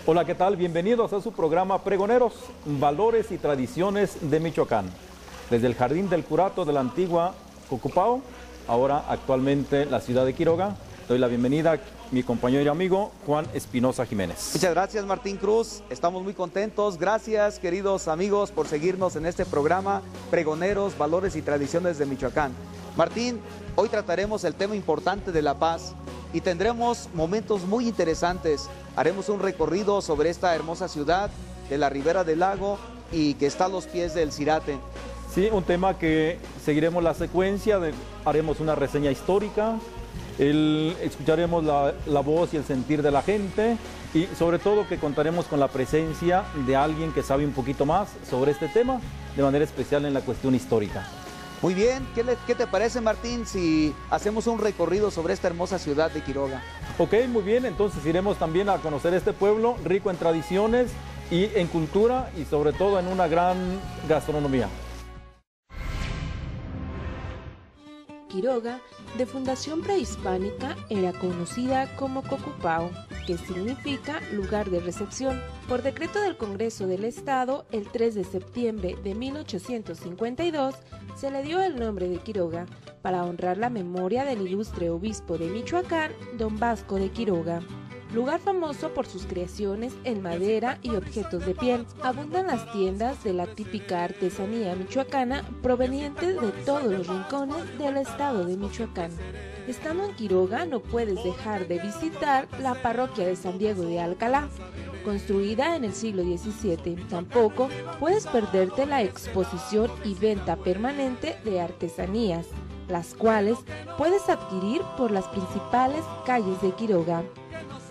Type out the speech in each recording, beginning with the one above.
Hola, ¿qué tal? Bienvenidos a su programa Pregoneros, Valores y Tradiciones de Michoacán. Desde el Jardín del Curato de la antigua Cocupao, ahora actualmente la ciudad de Quiroga, doy la bienvenida a mi compañero y amigo Juan Espinosa Jiménez. Muchas gracias, Martín Cruz, estamos muy contentos. Gracias, queridos amigos, por seguirnos en este programa Pregoneros, Valores y Tradiciones de Michoacán. Martín, hoy trataremos el tema importante de la paz y tendremos momentos muy interesantes. Haremos un recorrido sobre esta hermosa ciudad de la ribera del lago y que está a los pies del Zirate. Sí, un tema que seguiremos la secuencia, haremos una reseña histórica, escucharemos la voz y el sentir de la gente y sobre todo que contaremos con la presencia de alguien que sabe un poquito más sobre este tema, de manera especial en la cuestión histórica. Muy bien, ¿qué te parece, Martín, si hacemos un recorrido sobre esta hermosa ciudad de Quiroga? Ok, muy bien, entonces iremos también a conocer este pueblo rico en tradiciones y en cultura y sobre todo en una gran gastronomía. Quiroga, de fundación prehispánica, era conocida como Cocupao, que significa lugar de recepción. Por decreto del Congreso del Estado, el 3 de septiembre de 1852, se le dio el nombre de Quiroga para honrar la memoria del ilustre obispo de Michoacán, don Vasco de Quiroga. Lugar famoso por sus creaciones en madera y objetos de piel. Abundan las tiendas de la típica artesanía michoacana provenientes de todos los rincones del estado de Michoacán. Estando en Quiroga no puedes dejar de visitar la parroquia de San Diego de Alcalá, construida en el siglo XVII. Tampoco puedes perderte la exposición y venta permanente de artesanías, las cuales puedes adquirir por las principales calles de Quiroga.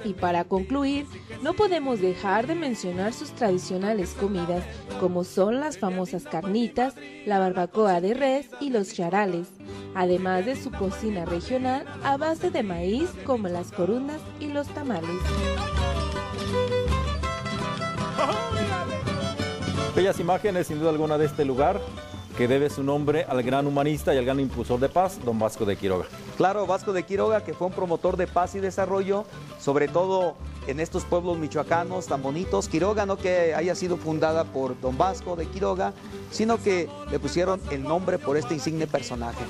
Y para concluir, no podemos dejar de mencionar sus tradicionales comidas, como son las famosas carnitas, la barbacoa de res y los charales, además de su cocina regional a base de maíz, como las corundas y los tamales. Bellas imágenes, sin duda alguna, de este lugar, que debe su nombre al gran humanista y al gran impulsor de paz, don Vasco de Quiroga. Claro, Vasco de Quiroga, que fue un promotor de paz y desarrollo, sobre todo en estos pueblos michoacanos tan bonitos. Quiroga no que haya sido fundada por don Vasco de Quiroga, sino que le pusieron el nombre por este insigne personaje.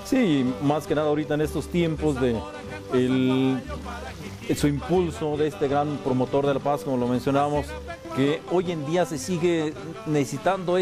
Sí, más que nada ahorita en estos tiempos de su impulso de este gran promotor de la paz, como lo mencionábamos, que hoy en día se sigue necesitando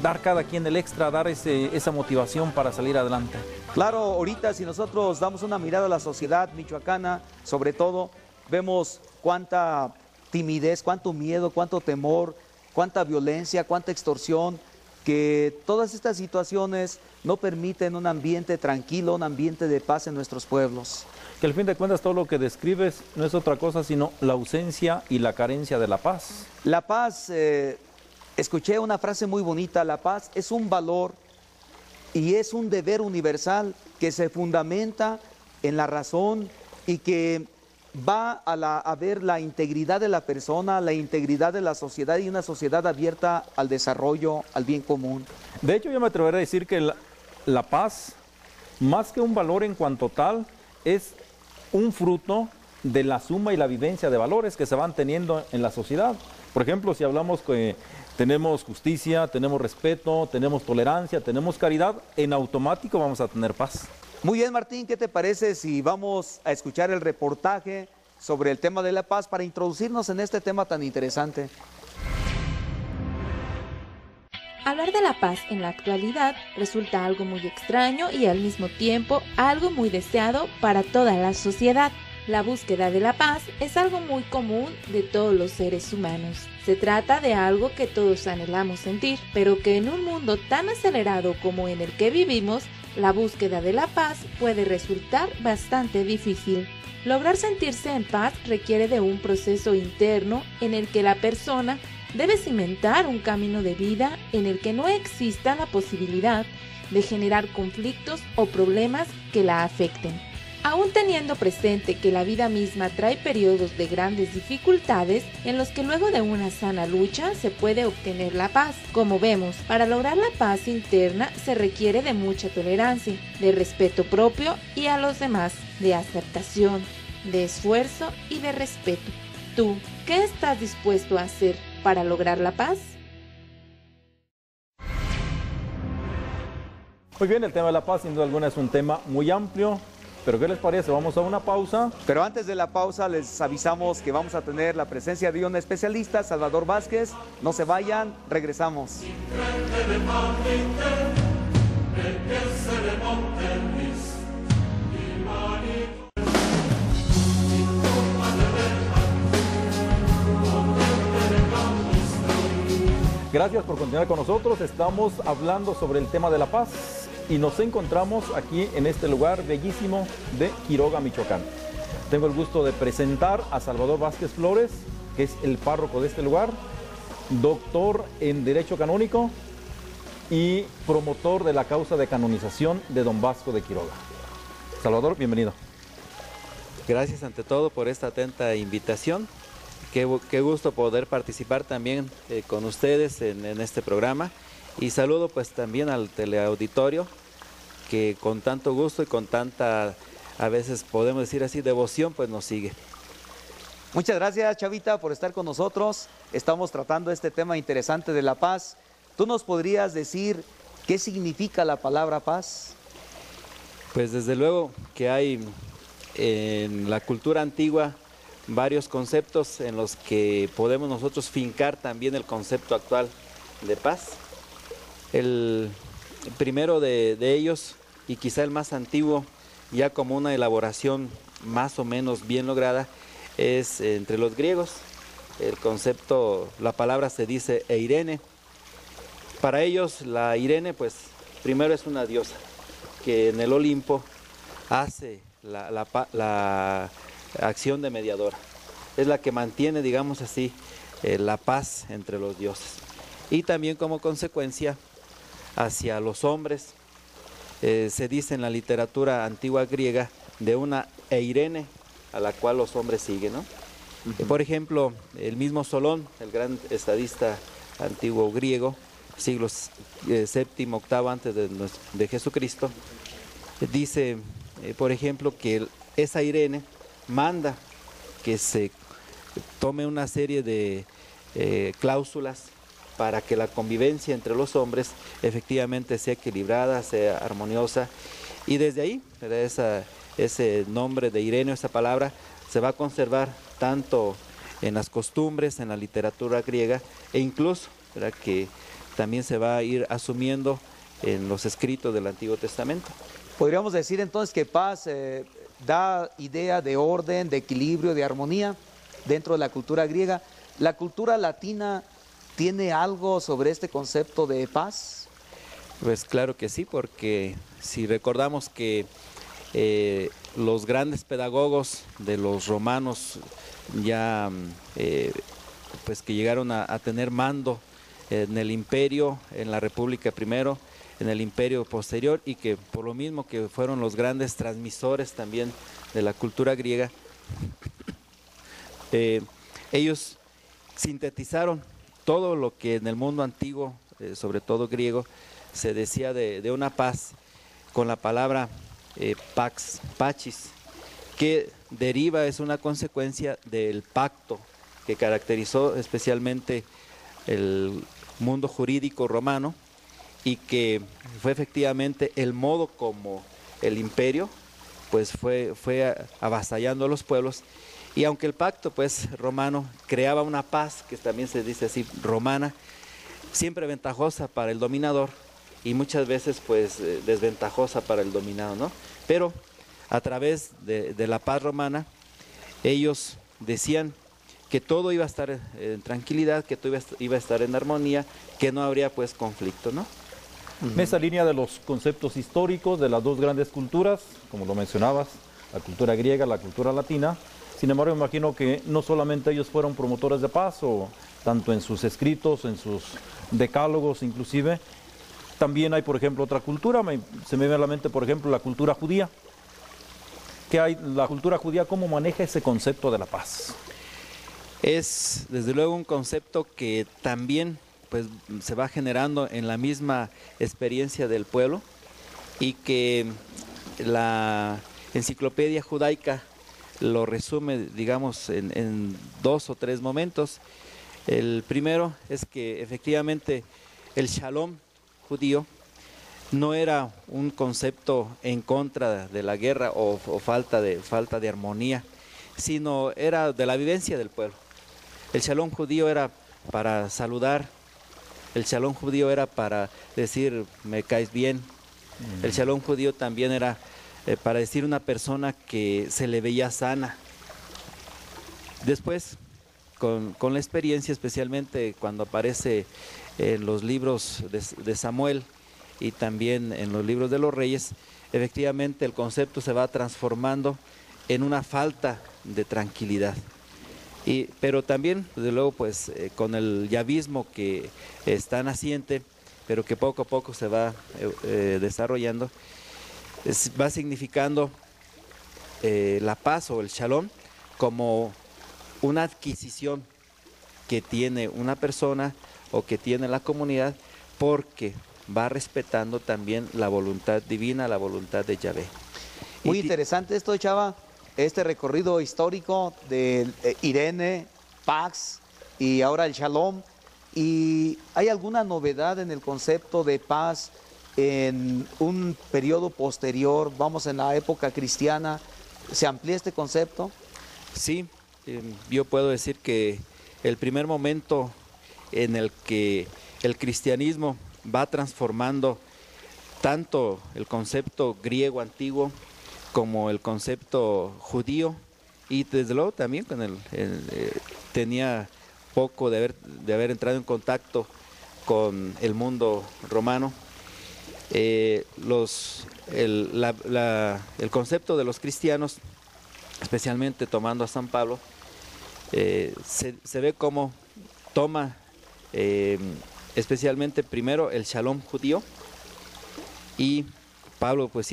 dar cada quien el extra, dar esa motivación para salir adelante. Claro, ahorita si nosotros damos una mirada a la sociedad michoacana, sobre todo, vemos cuánta timidez, cuánto miedo, cuánto temor, cuánta violencia, cuánta extorsión, que todas estas situaciones no permiten un ambiente tranquilo, un ambiente de paz en nuestros pueblos. Que al fin de cuentas todo lo que describes no es otra cosa sino la ausencia y la carencia de la paz. La paz, escuché una frase muy bonita, la paz es un valor y es un deber universal que se fundamenta en la razón y que va a ver la integridad de la persona, la integridad de la sociedad y una sociedad abierta al desarrollo, al bien común. De hecho, yo me atrevería a decir que la paz, más que un valor en cuanto tal, es un fruto de la suma y la vivencia de valores que se van teniendo en la sociedad. Por ejemplo, si hablamos que tenemos justicia, tenemos respeto, tenemos tolerancia, tenemos caridad, en automático vamos a tener paz. Muy bien, Martín, ¿qué te parece si vamos a escuchar el reportaje sobre el tema de la paz para introducirnos en este tema tan interesante? Hablar de la paz en la actualidad resulta algo muy extraño y al mismo tiempo algo muy deseado para toda la sociedad. La búsqueda de la paz es algo muy común de todos los seres humanos. Se trata de algo que todos anhelamos sentir, pero que en un mundo tan acelerado como en el que vivimos, la búsqueda de la paz puede resultar bastante difícil. Lograr sentirse en paz requiere de un proceso interno en el que la persona debe cimentar un camino de vida en el que no exista la posibilidad de generar conflictos o problemas que la afecten. Aún teniendo presente que la vida misma trae periodos de grandes dificultades en los que luego de una sana lucha se puede obtener la paz. Como vemos, para lograr la paz interna se requiere de mucha tolerancia, de respeto propio y a los demás, de aceptación, de esfuerzo y de respeto. ¿Tú qué estás dispuesto a hacer para lograr la paz? Muy bien, el tema de la paz sin duda alguna es un tema muy amplio, pero ¿qué les parece? Vamos a una pausa. Pero antes de la pausa les avisamos que vamos a tener la presencia de un especialista, Salvador Vázquez. No se vayan, regresamos. Gracias por continuar con nosotros. Estamos hablando sobre el tema de la paz y nos encontramos aquí en este lugar bellísimo de Quiroga, Michoacán. Tengo el gusto de presentar a Salvador Vázquez Flores, que es el párroco de este lugar, doctor en Derecho Canónico y promotor de la causa de canonización de Don Vasco de Quiroga. Salvador, bienvenido. Gracias ante todo por esta atenta invitación. Qué gusto poder participar también con ustedes en este programa. Y saludo pues también al teleauditorio que con tanto gusto y con tanta, a veces podemos decir así, devoción, pues nos sigue. Muchas gracias, Chavita, por estar con nosotros. Estamos tratando este tema interesante de la paz. ¿Tú nos podrías decir qué significa la palabra paz? Pues desde luego que hay en la cultura antigua varios conceptos en los que podemos nosotros fincar también el concepto actual de paz. El primero de ellos, y quizá el más antiguo, ya como una elaboración más o menos bien lograda, es entre los griegos. El concepto, la palabra se dice eirene. Para ellos la Irene, pues primero es una diosa que en el Olimpo hace la acción de mediadora. Es la que mantiene, digamos así, la paz entre los dioses. Y también como consecuencia hacia los hombres, se dice en la literatura antigua griega de una Eirene a la cual los hombres siguen, ¿no? Por ejemplo, el mismo Solón, el gran estadista antiguo griego, siglos VII, VIII antes de Jesucristo, dice, por ejemplo, que esa Irene manda que se tome una serie de cláusulas para que la convivencia entre los hombres efectivamente sea equilibrada, sea armoniosa, y desde ahí, ese nombre de Irene, esa palabra, se va a conservar tanto en las costumbres, en la literatura griega, e incluso, ¿verdad?, que también se va a ir asumiendo en los escritos del Antiguo Testamento. Podríamos decir entonces que paz da idea de orden, de equilibrio, de armonía dentro de la cultura griega. ¿La cultura latina tiene algo sobre este concepto de paz? Pues claro que sí, porque si recordamos que los grandes pedagogos de los romanos ya pues que llegaron a tener mando en el imperio, en la república primero, en el imperio posterior, y que por lo mismo que fueron los grandes transmisores también de la cultura griega, ellos sintetizaron todo lo que en el mundo antiguo, sobre todo griego, se decía de una paz con la palabra pax, pachis, que deriva, es una consecuencia del pacto que caracterizó especialmente el mundo jurídico romano, y que fue efectivamente el modo como el imperio pues fue avasallando a los pueblos. Y aunque el pacto pues romano creaba una paz, que también se dice así, romana, siempre ventajosa para el dominador y muchas veces pues desventajosa para el dominado, ¿no? Pero a través de la paz romana, ellos decían que todo iba a estar en tranquilidad, que todo iba a estar en armonía, que no habría pues conflicto, ¿no? En esa línea de los conceptos históricos de las dos grandes culturas, como lo mencionabas, la cultura griega, la cultura latina, sin embargo me imagino que no solamente ellos fueron promotores de paz, o tanto en sus escritos, en sus decálogos inclusive, también hay por ejemplo otra cultura, se me viene a la mente por ejemplo la cultura judía. ¿Qué hay la cultura judía? ¿Cómo maneja ese concepto de la paz? Es desde luego un concepto que también pues se va generando en la misma experiencia del pueblo, y que la enciclopedia judaica lo resume, digamos, en 2 o 3 momentos. El primero es que efectivamente el shalom judío no era un concepto en contra de la guerra o falta de armonía, sino era de la vivencia del pueblo. El shalom judío era para saludar, el shalom judío era para decir me caes bien, el shalom judío también era para decir una persona que se le veía sana. Después, con la experiencia, especialmente cuando aparece en los libros de Samuel y también en los libros de los reyes, efectivamente el concepto se va transformando en una falta de tranquilidad. Pero también, desde luego, pues con el yavismo que está naciente, pero que poco a poco se va desarrollando, va significando la paz o el shalom como una adquisición que tiene una persona o que tiene la comunidad, porque va respetando también la voluntad divina, la voluntad de Yahvé. Muy interesante esto, Chava, este recorrido histórico de Irene, Pax y ahora el Shalom. ¿Y hay alguna novedad en el concepto de paz en un periodo posterior, vamos en la época cristiana? ¿Se amplía este concepto? Sí, yo puedo decir que el primer momento en el que el cristianismo va transformando tanto el concepto griego antiguo como el concepto judío, y desde luego también con tenía poco de haber entrado en contacto con el mundo romano. El concepto de los cristianos, especialmente tomando a San Pablo, se ve como toma especialmente primero el shalom judío, y Pablo, pues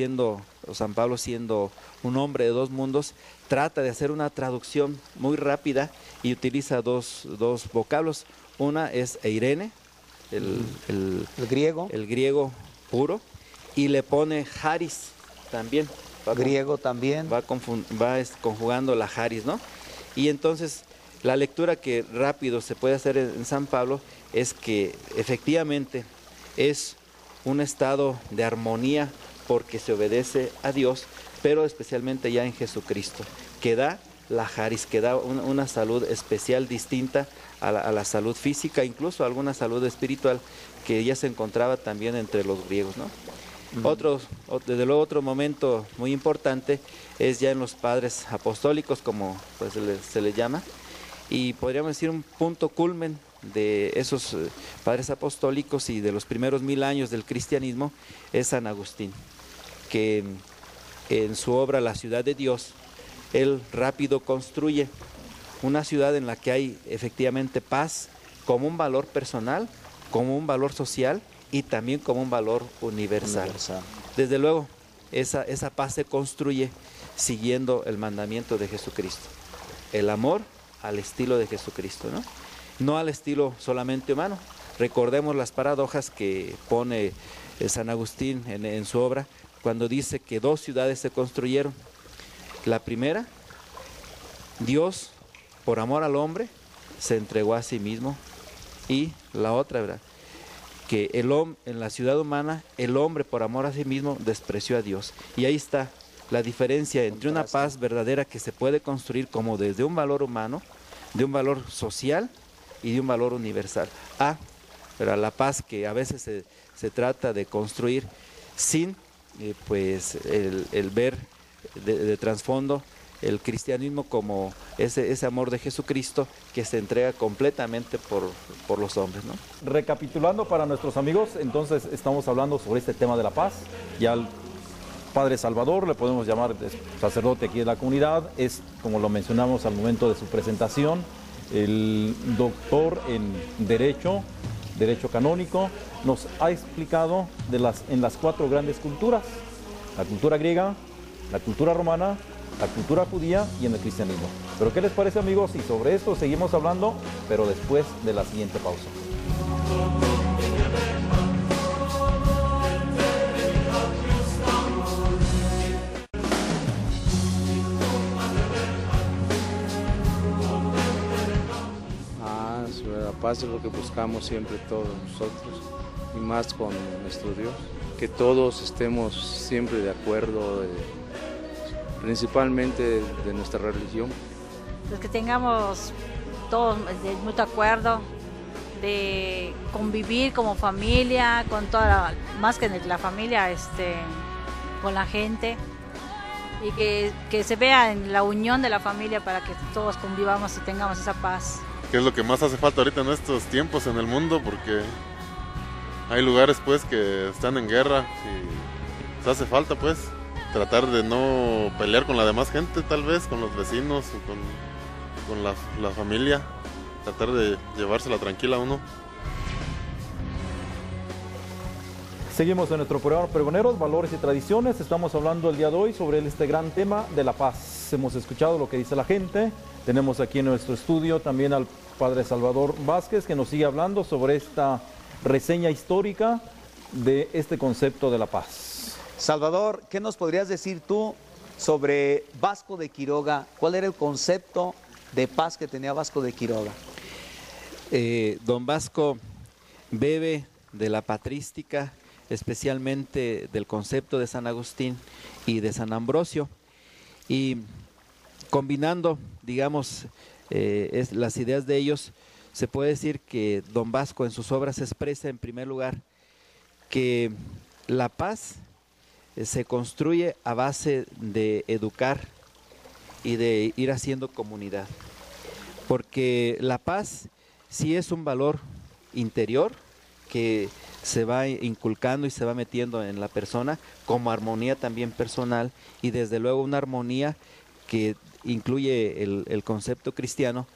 San Pablo siendo un hombre de 2 mundos, trata de hacer una traducción muy rápida y utiliza dos vocablos. Una es eirene, el griego puro, y le pone haris también. Griego también. Va conjugando la haris, ¿no? Y entonces la lectura que rápido se puede hacer en San Pablo es que efectivamente es un estado de armonía porque se obedece a Dios, pero especialmente ya en Jesucristo, que da la haris, que da una salud especial distinta a la salud física, incluso alguna salud espiritual que ya se encontraba también entre los griegos, ¿no? Desde luego otro momento muy importante es ya en los padres apostólicos, como pues se les llama, y podríamos decir un punto culmen de esos padres apostólicos y de los primeros 1000 años del cristianismo es San Agustín, que en su obra La ciudad de Dios, él rápido construye una ciudad en la que hay efectivamente paz como un valor personal, como un valor social y también como un valor universal. Desde luego, esa paz se construye siguiendo el mandamiento de Jesucristo, el amor al estilo de Jesucristo, ¿no? No al estilo solamente humano. Recordemos las paradojas que pone San Agustín en su obra, cuando dice que 2 ciudades se construyeron. La primera, Dios, por amor al hombre, se entregó a sí mismo, y la otra, ¿verdad?, que en la ciudad humana, el hombre por amor a sí mismo despreció a Dios. Y ahí está la diferencia entre una paz verdadera que se puede construir como desde un valor humano, de un valor social y de un valor universal, pero la paz que a veces se trata de construir sin pues el ver de trasfondo el cristianismo como ese amor de Jesucristo que se entrega completamente por los hombres, ¿no? Recapitulando para nuestros amigos, entonces estamos hablando sobre este tema de la paz. Ya el Padre Salvador, le podemos llamar sacerdote aquí de la comunidad, es, como lo mencionamos al momento de su presentación, el doctor en Derecho Canónico, nos ha explicado en las 4 grandes culturas: la cultura griega, la cultura romana, la cultura judía y en el cristianismo. ¿Pero qué les parece, amigos? Y sobre esto seguimos hablando, pero después de la siguiente pausa. paz es lo que buscamos siempre todos nosotros, y más con nuestro Dios. Que todos estemos siempre de acuerdo, principalmente de nuestra religión. Pues que tengamos todos de mutuo acuerdo, de convivir como familia, con toda más que la familia, con la gente, y que se vea en la unión de la familia para que todos convivamos y tengamos esa paz. Que es lo que más hace falta ahorita en estos tiempos en el mundo, porque hay lugares pues que están en guerra y pues, hace falta pues tratar de no pelear con la demás gente, tal vez con los vecinos o con la familia, tratar de llevársela tranquila a uno. Seguimos en nuestro programa Pregoneros, Valores y Tradiciones. Estamos hablando el día de hoy sobre este gran tema de la paz. Hemos escuchado lo que dice la gente. Tenemos aquí en nuestro estudio también al Padre Salvador Vázquez, que nos sigue hablando sobre esta reseña histórica de este concepto de la paz. Salvador, ¿qué nos podrías decir tú sobre Vasco de Quiroga? ¿Cuál era el concepto de paz que tenía Vasco de Quiroga? Don Vasco bebe de la patrística, especialmente del concepto de San Agustín y de San Ambrosio, y combinando, digamos, las ideas de ellos, se puede decir que Don Vasco en sus obras expresa en primer lugar que la paz se construye a base de educar y de ir haciendo comunidad, porque la paz sí es un valor interior que se va inculcando y se va metiendo en la persona como armonía también personal, y desde luego una armonía que incluye el concepto cristiano,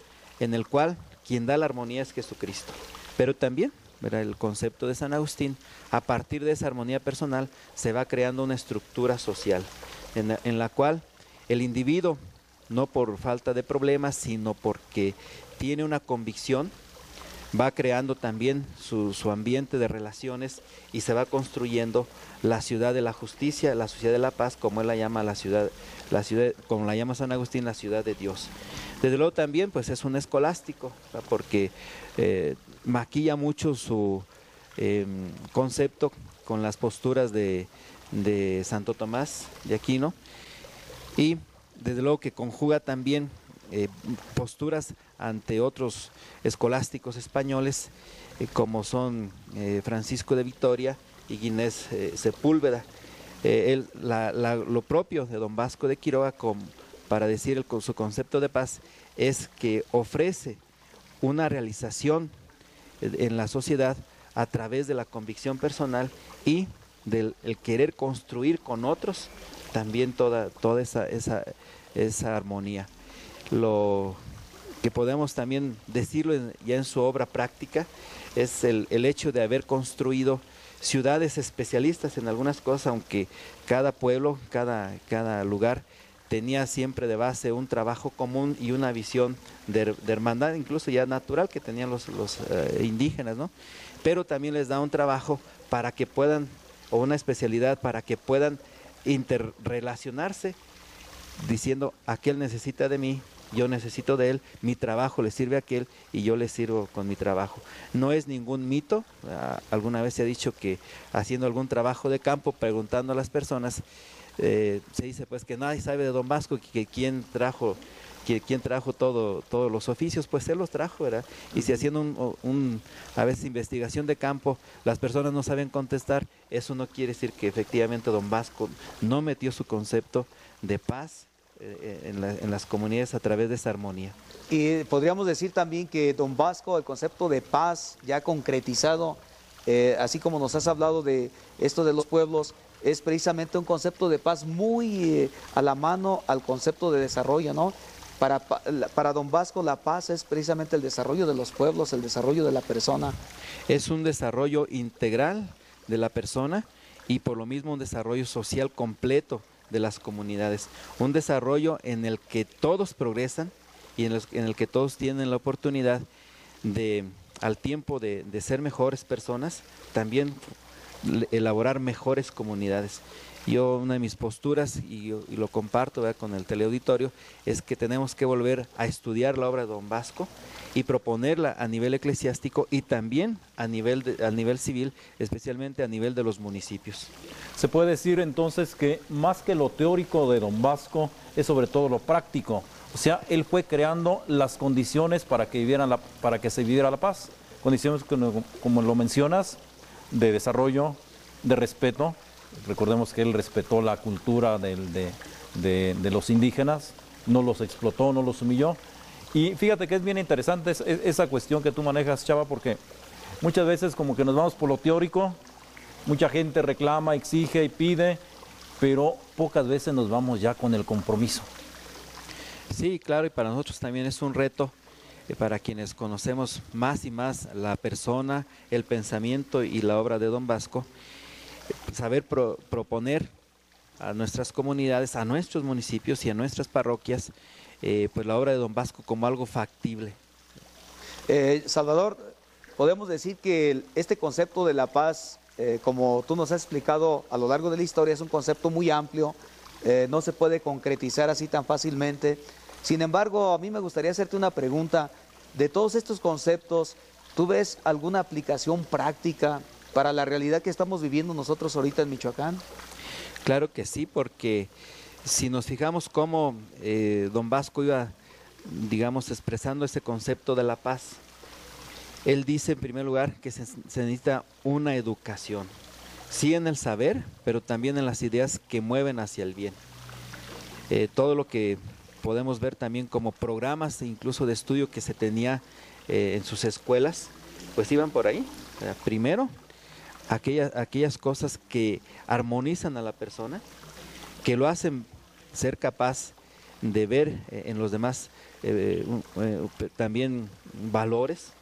en el cual quien da la armonía es Jesucristo. Pero también, ¿verdad?, el concepto de San Agustín, a partir de esa armonía personal se va creando una estructura social en la cual el individuo, no por falta de problemas, sino porque tiene una convicción, va creando también su ambiente de relaciones y se va construyendo la ciudad de la justicia, la sociedad de la paz, como él la llama como la llama San Agustín, la ciudad de Dios. Desde luego también pues es un escolástico, ¿verdad?, porque maquilla mucho su concepto con las posturas de Santo Tomás de Aquino, y desde luego que conjuga también posturas ante otros escolásticos españoles como son Francisco de Vitoria y Ginés Sepúlveda. Lo propio de Don Vasco de Quiroga, para decir su concepto de paz, es que ofrece una realización en la sociedad a través de la convicción personal y del querer construir con otros también toda esa armonía. Lo que podemos también decirlo ya en su obra práctica es el hecho de haber construido ciudades especialistas en algunas cosas, aunque cada pueblo, cada lugar tenía siempre de base un trabajo común y una visión de hermandad, incluso ya natural, que tenían los indígenas, ¿no? Pero también les da un trabajo para que puedan, o una especialidad para que puedan interrelacionarse, diciendo: aquel necesita de mí, yo necesito de él, mi trabajo le sirve a aquel y yo le sirvo con mi trabajo. No es ningún mito. Alguna vez se ha dicho que haciendo algún trabajo de campo, preguntando a las personas, se dice pues que nadie sabe de Don Vasco, que quién trajo todos los oficios, pues él los trajo, ¿verdad? Y si haciendo a veces investigación de campo, las personas no saben contestar, eso no quiere decir que efectivamente Don Vasco no metió su concepto de paz en las comunidades a través de esa armonía. Y podríamos decir también que Don Vasco, el concepto de paz ya concretizado, así como nos has hablado de esto de los pueblos, es precisamente un concepto de paz muy a la mano al concepto de desarrollo, ¿no? Para Don Vasco la paz es precisamente el desarrollo de los pueblos, el desarrollo de la persona. Es un desarrollo integral de la persona y por lo mismo un desarrollo social completo de las comunidades, un desarrollo en el que todos progresan y en el que todos tienen la oportunidad de, al tiempo de ser mejores personas, también elaborar mejores comunidades. Yo, una de mis posturas, y lo comparto, ¿verdad?, con el teleauditorio, es que tenemos que volver a estudiar la obra de Don Vasco y proponerla a nivel eclesiástico y también a nivel civil, especialmente a nivel de los municipios. Se puede decir entonces que más que lo teórico de Don Vasco es sobre todo lo práctico. O sea, él fue creando las condiciones para que se viviera la paz. Condiciones, como lo mencionas, de desarrollo, de respeto. Recordemos que él respetó la cultura de los indígenas, no los explotó, no los humilló. Y fíjate que es bien interesante esa cuestión que tú manejas, Chava, porque muchas veces como que nos vamos por lo teórico, mucha gente reclama, exige y pide, pero pocas veces nos vamos ya con el compromiso. Sí, claro, y para nosotros también es un reto, para quienes conocemos más y más la persona, el pensamiento y la obra de Don Vasco, saber proponer a nuestras comunidades, a nuestros municipios y a nuestras parroquias, pues la obra de Don Vasco como algo factible. Salvador, podemos decir que este concepto de la paz, como tú nos has explicado a lo largo de la historia, es un concepto muy amplio, no se puede concretizar así tan fácilmente. Sin embargo, a mí me gustaría hacerte una pregunta. De todos estos conceptos, ¿tú ves alguna aplicación práctica para la realidad que estamos viviendo nosotros ahorita en Michoacán? Claro que sí, porque si nos fijamos cómo Don Vasco iba, digamos, expresando ese concepto de la paz, él dice en primer lugar que se necesita una educación, sí en el saber, pero también en las ideas que mueven hacia el bien. Todo lo que podemos ver también como programas incluso de estudio que se tenía en sus escuelas, pues iban por ahí. Primero, aquellas cosas que armonizan a la persona, que lo hacen ser capaz de ver en los demás también valores,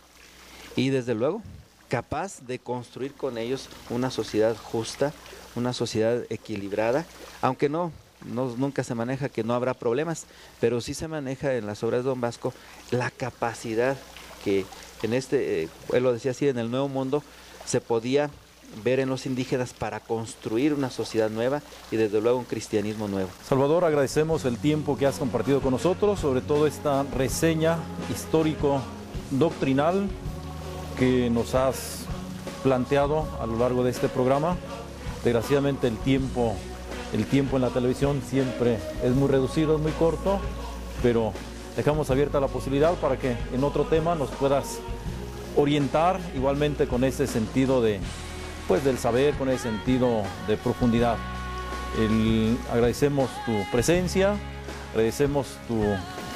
y desde luego capaz de construir con ellos una sociedad justa, una sociedad equilibrada, aunque nunca se maneja que no habrá problemas, pero sí se maneja en las obras de Don Vasco la capacidad que en él lo decía así, en el Nuevo Mundo se podía ver en los indígenas para construir una sociedad nueva y desde luego un cristianismo nuevo. Salvador, agradecemos el tiempo que has compartido con nosotros, sobre todo esta reseña histórico-doctrinal que nos has planteado a lo largo de este programa. Desgraciadamente el tiempo en la televisión siempre es muy reducido, es muy corto, pero dejamos abierta la posibilidad para que en otro tema nos puedas orientar igualmente con ese sentido del saber, con ese sentido de profundidad. Agradecemos tu presencia, agradecemos tu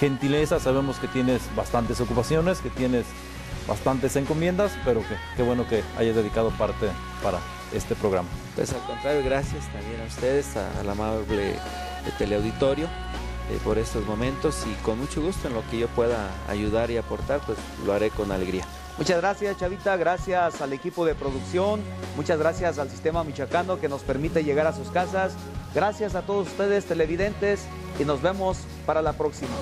gentileza, sabemos que tienes bastantes ocupaciones, que tienes bastantes encomiendas, pero qué bueno que hayas dedicado parte para este programa. Pues al contrario, gracias también a ustedes, al amable teleauditorio, por estos momentos, y con mucho gusto en lo que yo pueda ayudar y aportar, pues lo haré con alegría. Muchas gracias, Chavita, gracias al equipo de producción, muchas gracias al Sistema Michoacano que nos permite llegar a sus casas, gracias a todos ustedes televidentes y nos vemos para la próxima.